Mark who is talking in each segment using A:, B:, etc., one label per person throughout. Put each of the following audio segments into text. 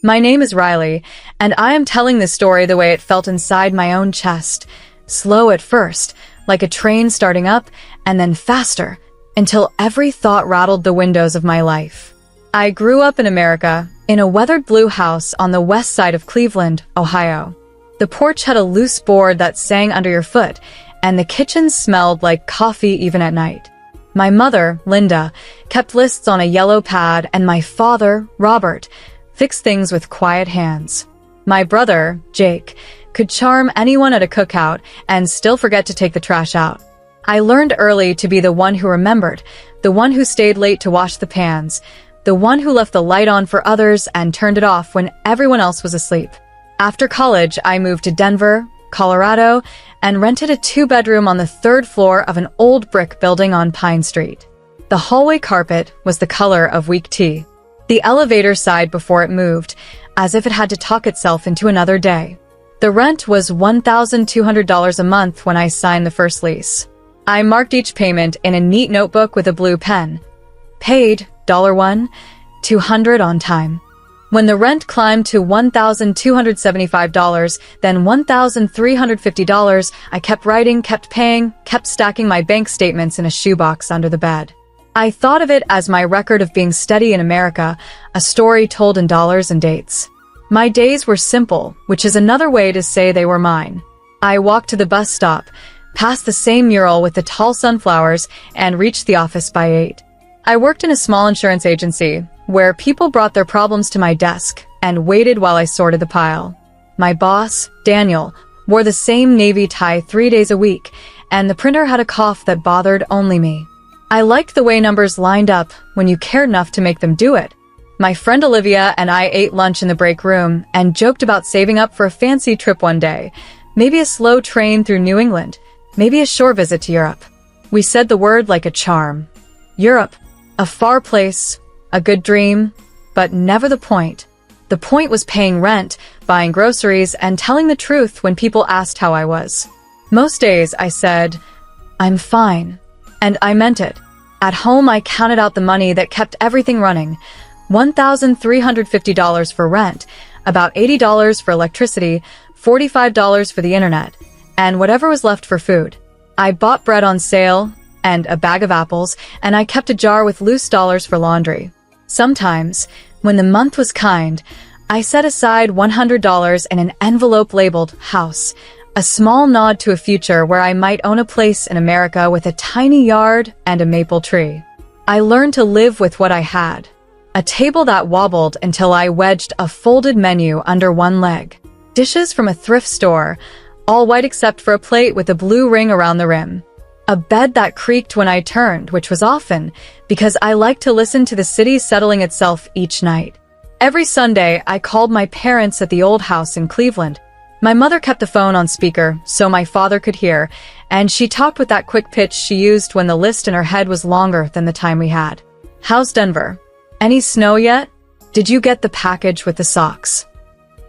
A: My name is Riley, and I am telling this story the way it felt inside my own chest. Slow at first, like a train starting up, and then faster, until every thought rattled the windows of my life. I grew up in America, in a weathered blue house on the west side of Cleveland, Ohio. The porch had a loose board that sang under your foot, and the kitchen smelled like coffee even at night. My mother, Linda, kept lists on a yellow pad, and my father, Robert, fixed things with quiet hands. My brother, Jake, could charm anyone at a cookout and still forget to take the trash out. I learned early to be the one who remembered, the one who stayed late to wash the pans, the one who left the light on for others and turned it off when everyone else was asleep. After college, I moved to Denver, Colorado, and rented a 2-bedroom on the 3rd floor of an old brick building on Pine Street. The hallway carpet was the color of weak tea. The elevator sighed before it moved, as if it had to talk itself into another day. The rent was $1,200 a month when I signed the first lease. I marked each payment in a neat notebook with a blue pen. Paid $1, $200 on time. When the rent climbed to $1,275, then $1,350, I kept writing, kept paying, kept stacking my bank statements in a shoebox under the bed. I thought of it as my record of being steady in America, a story told in dollars and dates. My days were simple, which is another way to say they were mine. I walked to the bus stop, past the same mural with the tall sunflowers, and reached the office by 8. I worked in a small insurance agency, where people brought their problems to my desk and waited while I sorted the pile. My boss, Daniel, wore the same navy tie 3 days a week, and the printer had a cough that bothered only me. I liked the way numbers lined up when you cared enough to make them do it. My friend Olivia and I ate lunch in the break room and joked about saving up for a fancy trip one day, maybe a slow train through New England, maybe a shore visit to Europe. We said the word like a charm. Europe, a far place, a good dream, but never the point. The point was paying rent, buying groceries, and telling the truth when people asked how I was. Most days I said, "I'm fine," and I meant it. At home I counted out the money that kept everything running. $1,350 for rent, about $80 for electricity, $45 for the internet, and whatever was left for food. I bought bread on sale, and a bag of apples, and I kept a jar with loose dollars for laundry. Sometimes, when the month was kind, I set aside $100 in an envelope labeled house, a small nod to a future where I might own a place in America with a tiny yard and a maple tree. I learned to live with what I had. A table that wobbled until I wedged a folded menu under one leg. Dishes from a thrift store, all white except for a plate with a blue ring around the rim. A bed that creaked when I turned, which was often, because I liked to listen to the city settling itself each night. Every Sunday, I called my parents at the old house in Cleveland. My mother kept the phone on speaker so my father could hear, and she talked with that quick pitch she used when the list in her head was longer than the time we had. "How's Denver? Any snow yet? Did you get the package with the socks?"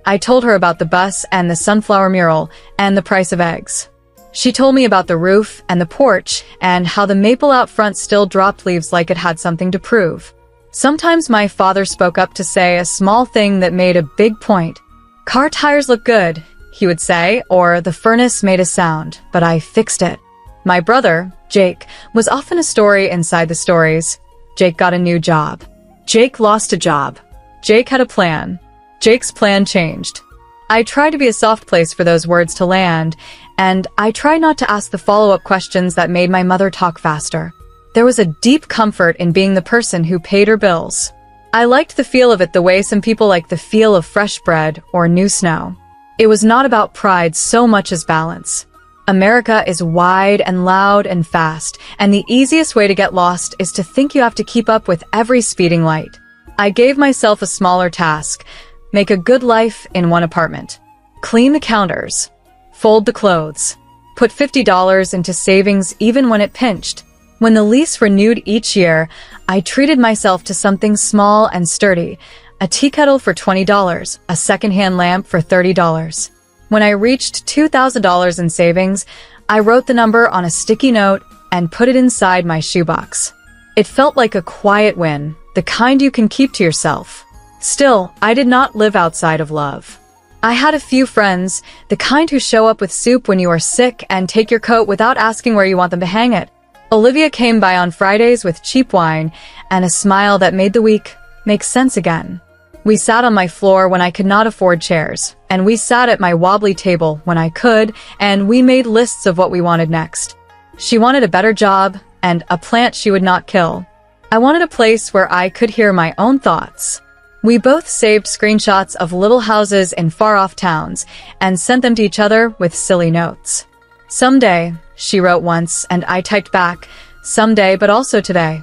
A: I told her about the bus and the sunflower mural and the price of eggs. She told me about the roof and the porch and how the maple out front still dropped leaves like it had something to prove. Sometimes my father spoke up to say a small thing that made a big point. "Car tires look good," he would say, or "the furnace made a sound, but I fixed it." My brother, Jake, was often a story inside the stories. Jake got a new job. Jake lost a job. Jake had a plan. Jake's plan changed. I tried to be a soft place for those words to land, and I tried not to ask the follow-up questions that made my mother talk faster. There was a deep comfort in being the person who paid her bills. I liked the feel of it the way some people like the feel of fresh bread or new snow. It was not about pride so much as balance. America is wide and loud and fast, and the easiest way to get lost is to think you have to keep up with every speeding light. I gave myself a smaller task: make a good life in one apartment. Clean the counters. Fold the clothes. Put $50 into savings even when it pinched. When the lease renewed each year, I treated myself to something small and sturdy: a tea kettle for $20, a secondhand lamp for $30. When I reached $2,000 in savings, I wrote the number on a sticky note and put it inside my shoebox. It felt like a quiet win, the kind you can keep to yourself. Still, I did not live outside of love. I had a few friends, the kind who show up with soup when you are sick and take your coat without asking where you want them to hang it. Olivia came by on Fridays with cheap wine and a smile that made the week make sense again. We sat on my floor when I could not afford chairs, and we sat at my wobbly table when I could, and we made lists of what we wanted next. She wanted a better job and a plant she would not kill. I wanted a place where I could hear my own thoughts. We both saved screenshots of little houses in far-off towns and sent them to each other with silly notes. Someday, she wrote once, and I typed back, someday, but also today.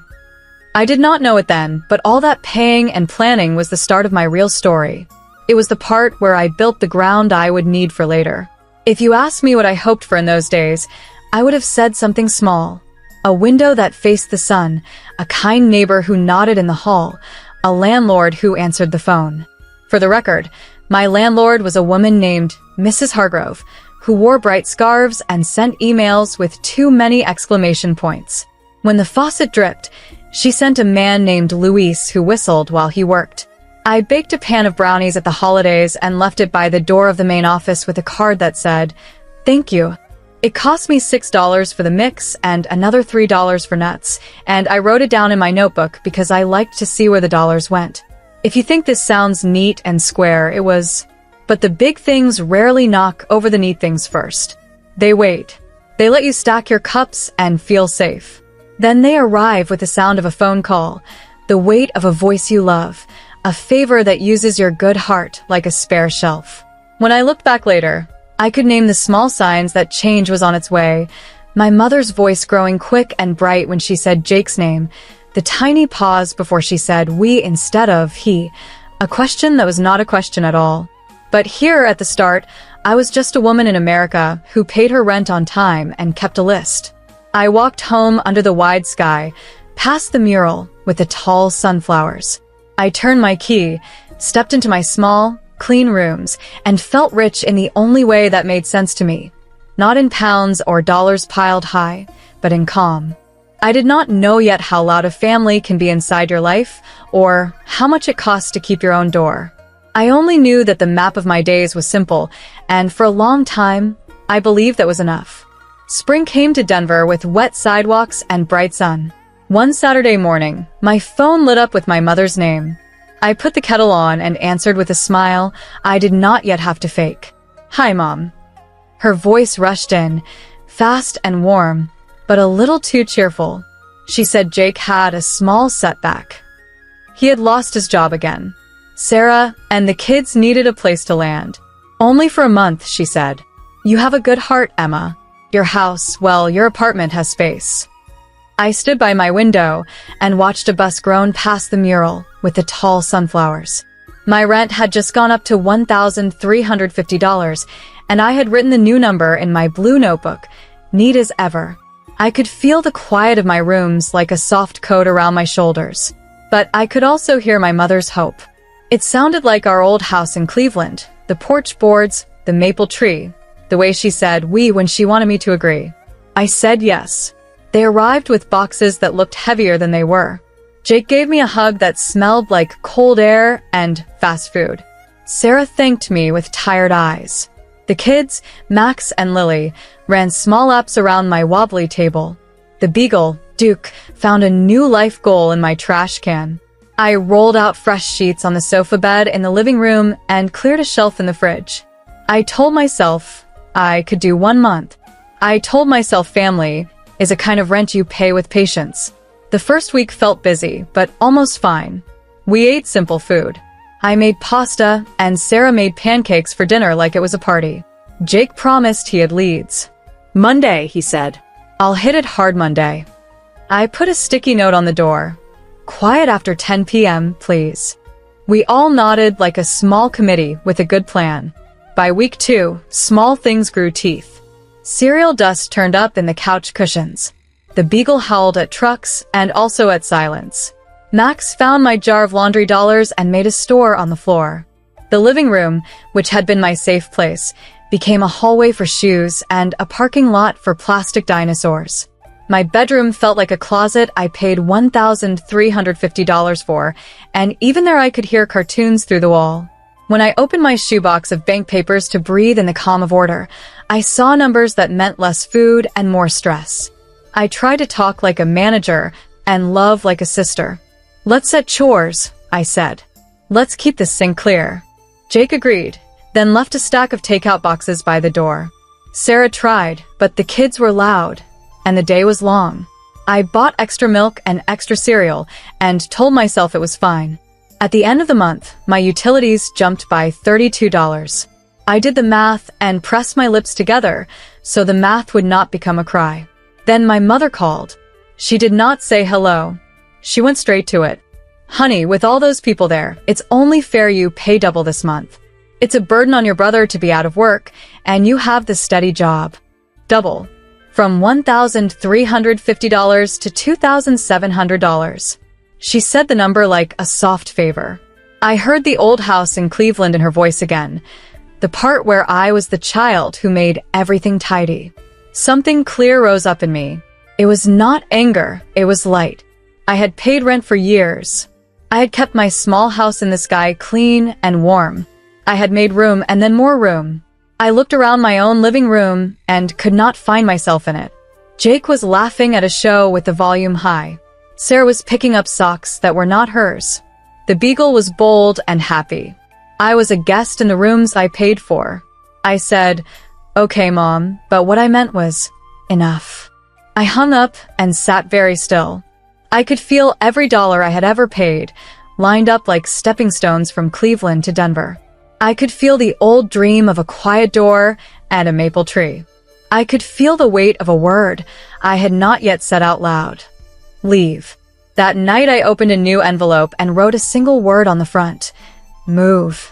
A: I did not know it then, but all that paying and planning was the start of my real story. It was the part where I built the ground I would need for later. If you asked me what I hoped for in those days, I would have said something small. A window that faced the sun, a kind neighbor who nodded in the hall, a landlord who answered the phone. For the record, my landlord was a woman named Mrs. Hargrove, who wore bright scarves and sent emails with too many exclamation points. When the faucet dripped, she sent a man named Luis who whistled while he worked. I baked a pan of brownies at the holidays and left it by the door of the main office with a card that said, "Thank you." It cost me $6 for the mix and another $3 for nuts, and I wrote it down in my notebook because I liked to see where the dollars went. If you think this sounds neat and square, it was. But the big things rarely knock over the neat things first. They wait. They let you stack your cups and feel safe. Then they arrive with the sound of a phone call, the weight of a voice you love, a favor that uses your good heart like a spare shelf. When I looked back later, I could name the small signs that change was on its way. My mother's voice growing quick and bright when she said Jake's name, the tiny pause before she said we instead of he, a question that was not a question at all. But here at the start, I was just a woman in America who paid her rent on time and kept a list. I walked home under the wide sky, past the mural with the tall sunflowers. I turned my key, stepped into my small, clean rooms, and felt rich in the only way that made sense to me. Not in pounds or dollars piled high, but in calm. I did not know yet how loud a family can be inside your life, or how much it costs to keep your own door. I only knew that the map of my days was simple, and for a long time, I believed that was enough. Spring came to Denver with wet sidewalks and bright sun. One Saturday morning, my phone lit up with my mother's name. I put the kettle on and answered with a smile I did not yet have to fake. "Hi, Mom." Her voice rushed in, fast and warm, but a little too cheerful. She said Jake had a small setback. He had lost his job again. Sarah and the kids needed a place to land. "Only for a month," she said. "You have a good heart, Emma. Your house, well, your apartment has space." I stood by my window and watched a bus groan past the mural with the tall sunflowers. My rent had just gone up to $1,350, and I had written the new number in my blue notebook, neat as ever. I could feel the quiet of my rooms like a soft coat around my shoulders. But I could also hear my mother's hope. It sounded like our old house in Cleveland, the porch boards, the maple tree, the way she said we when she wanted me to agree. I said yes. They arrived with boxes that looked heavier than they were. Jake gave me a hug that smelled like cold air and fast food. Sarah thanked me with tired eyes. The kids, Max and Lily, ran small laps around my wobbly table. The beagle, Duke, found a new life goal in my trash can. I rolled out fresh sheets on the sofa bed in the living room and cleared a shelf in the fridge. I told myself I could do 1 month. I told myself family is a kind of rent you pay with patience. The first week felt busy, but almost fine. We ate simple food. I made pasta, and Sarah made pancakes for dinner like it was a party. Jake promised he had leads. "Monday," he said. "I'll hit it hard Monday." I put a sticky note on the door. "Quiet after 10 p.m., please." We all nodded like a small committee with a good plan. By week 2, small things grew teeth. Cereal dust turned up in the couch cushions. The beagle howled at trucks and also at silence. Max found my jar of laundry dollars and made a store on the floor. The living room, which had been my safe place, became a hallway for shoes and a parking lot for plastic dinosaurs. My bedroom felt like a closet I paid $1,350 for, and even there I could hear cartoons through the wall. When I opened my shoebox of bank papers to breathe in the calm of order, I saw numbers that meant less food and more stress. I tried to talk like a manager and love like a sister. "Let's set chores," I said. "Let's keep the sink clear." Jake agreed, then left a stack of takeout boxes by the door. Sarah tried, but the kids were loud, and the day was long. I bought extra milk and extra cereal and told myself it was fine. At the end of the month, my utilities jumped by $32. I did the math and pressed my lips together so the math would not become a cry. Then my mother called. She did not say hello. She went straight to it. "Honey, with all those people there, it's only fair you pay double this month. It's a burden on your brother to be out of work, and you have the steady job." Double. From $1,350 to $2,700. She said the number like a soft favor. I heard the old house in Cleveland in her voice again, the part where I was the child who made everything tidy. Something clear rose up in me. It was not anger, it was light. I had paid rent for years. I had kept my small house in the sky clean and warm. I had made room and then more room. I looked around my own living room and could not find myself in it. Jake was laughing at a show with the volume high. Sarah was picking up socks that were not hers. The beagle was bold and happy. I was a guest in the rooms I paid for. I said, "Okay, Mom," but what I meant was, enough. I hung up and sat very still. I could feel every dollar I had ever paid, lined up like stepping stones from Cleveland to Denver. I could feel the old dream of a quiet door and a maple tree. I could feel the weight of a word I had not yet said out loud. Leave. That night I opened a new envelope and wrote a single word on the front. Move.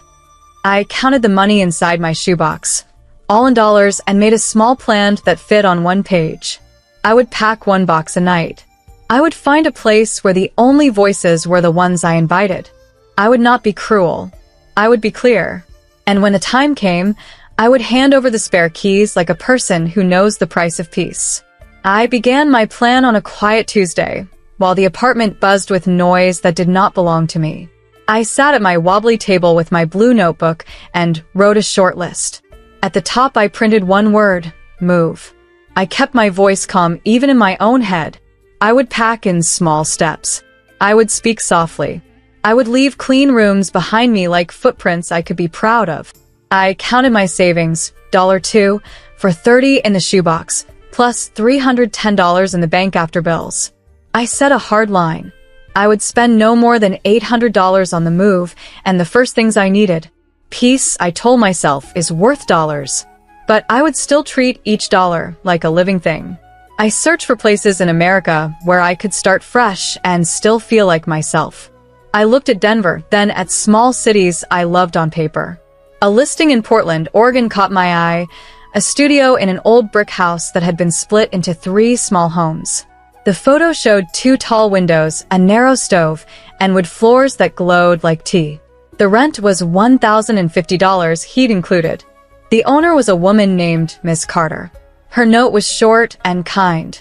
A: I counted the money inside my shoebox, all in dollars, and made a small plan that fit on one page. I would pack one box a night. I would find a place where the only voices were the ones I invited. I would not be cruel. I would be clear. And when the time came, I would hand over the spare keys like a person who knows the price of peace. I began my plan on a quiet Tuesday, while the apartment buzzed with noise that did not belong to me. I sat at my wobbly table with my blue notebook and wrote a short list. At the top I printed one word, move. I kept my voice calm even in my own head. I would pack in small steps. I would speak softly. I would leave clean rooms behind me like footprints I could be proud of. I counted my savings, $2 for $30 in the shoebox, plus $310 in the bank after bills. I set a hard line. I would spend no more than $800 on the move and the first things I needed. Peace, I told myself, is worth dollars. But I would still treat each dollar like a living thing. I searched for places in America where I could start fresh and still feel like myself. I looked at Denver, then at small cities I loved on paper. A listing in Portland, Oregon caught my eye, a studio in an old brick house that had been split into 3 small homes. The photo showed 2 tall windows, a narrow stove, and wood floors that glowed like tea. The rent was $1,050, heat included. The owner was a woman named Miss Carter. Her note was short and kind.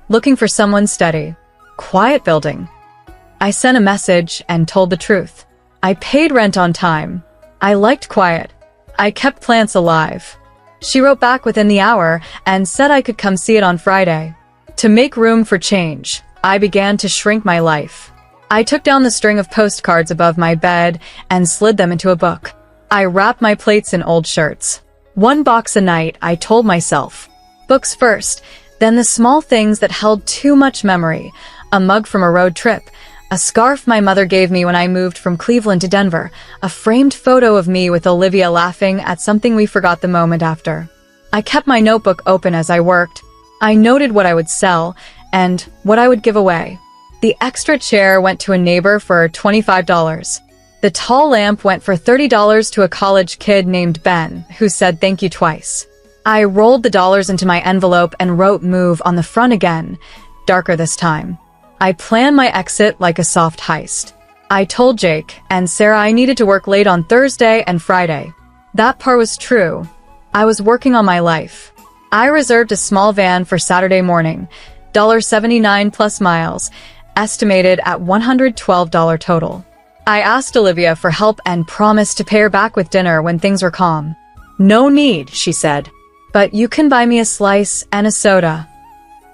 A: Looking for someone steady. Quiet building. I sent a message and told the truth. I paid rent on time. I liked quiet. I kept plants alive. She wrote back within the hour and said I could come see it on Friday. To make room for change, I began to shrink my life. I took down the string of postcards above my bed and slid them into a book. I wrapped my plates in old shirts. 1 box a night, I told myself. Books first, then the small things that held too much memory. A mug from a road trip, a scarf my mother gave me when I moved from Cleveland to Denver, a framed photo of me with Olivia laughing at something we forgot the moment after. I kept my notebook open as I worked. I noted what I would sell and what I would give away. The extra chair went to a neighbor for $25. The tall lamp went for $30 to a college kid named Ben, who said thank you twice. I rolled the dollars into my envelope and wrote move on the front again, darker this time. I planned my exit like a soft heist. I told Jake and Sarah I needed to work late on Thursday and Friday. That part was true. I was working on my life. I reserved a small van for Saturday morning, $79 plus miles, estimated at $112 total. I asked Olivia for help and promised to pay her back with dinner when things were calm. "No need," she said, "but you can buy me a slice and a soda."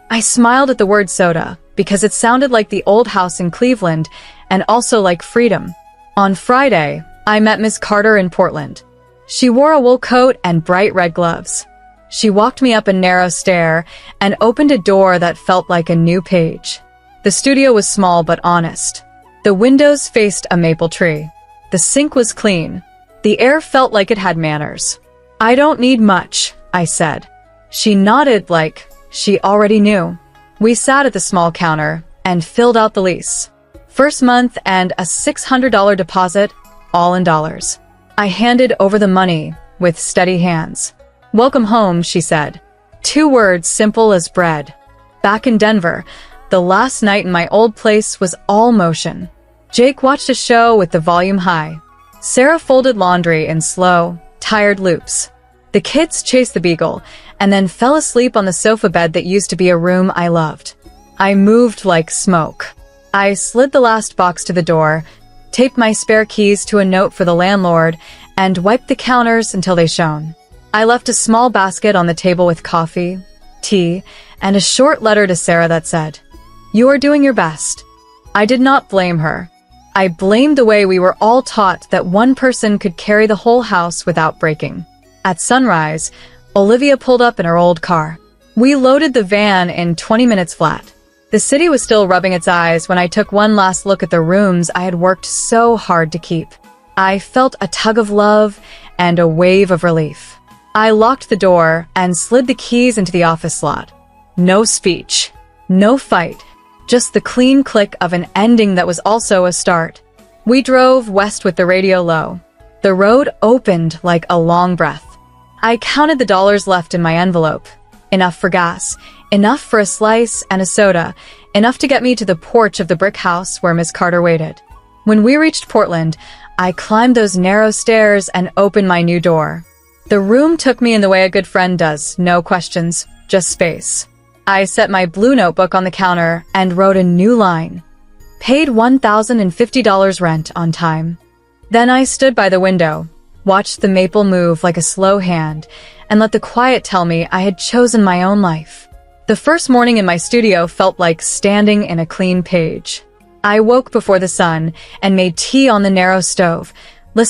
A: I smiled at the word soda because it sounded like the old house in Cleveland and also like freedom. On Friday, I met Miss Carter in Portland. She wore a wool coat and bright red gloves. She walked me up a narrow stair and opened a door that felt like a new page. The studio was small but honest. The windows faced a maple tree. The sink was clean. The air felt like it had manners. "I don't need much," I said. She nodded like she already knew. We sat at the small counter and filled out the lease. First month and a $600 deposit, all in dollars. I handed over the money with steady hands. "Welcome home," she said. 2 words simple as bread. Back in Denver, the last night in my old place was all motion. Jake watched a show with the volume high. Sarah folded laundry in slow, tired loops. The kids chased the beagle and then fell asleep on the sofa bed that used to be a room I loved. I moved like smoke. I slid the last box to the door, taped my spare keys to a note for the landlord, and wiped the counters until they shone. I left a small basket on the table with coffee, tea, and a short letter to Sarah that said, "You are doing your best." I did not blame her. I blamed the way we were all taught that one person could carry the whole house without breaking. At sunrise, Olivia pulled up in her old car. We loaded the van in 20 minutes flat. The city was still rubbing its eyes when I took one last look at the rooms I had worked so hard to keep. I felt a tug of love and a wave of relief. I locked the door and slid the keys into the office slot. No speech, no fight, just the clean click of an ending that was also a start. We drove west with the radio low. The road opened like a long breath. I counted the dollars left in my envelope. Enough for gas, enough for a slice and a soda, enough to get me to the porch of the brick house where Miss Carter waited. When we reached Portland, I climbed those narrow stairs and opened my new door. The room took me in the way a good friend does, no questions, just space. I set my blue notebook on the counter and wrote a new line. Paid $1,050 rent on time. Then I stood by the window, watched the maple move like a slow hand, and let the quiet tell me I had chosen my own life. The first morning in my studio felt like standing in a clean page. I woke before the sun and made tea on the narrow stove,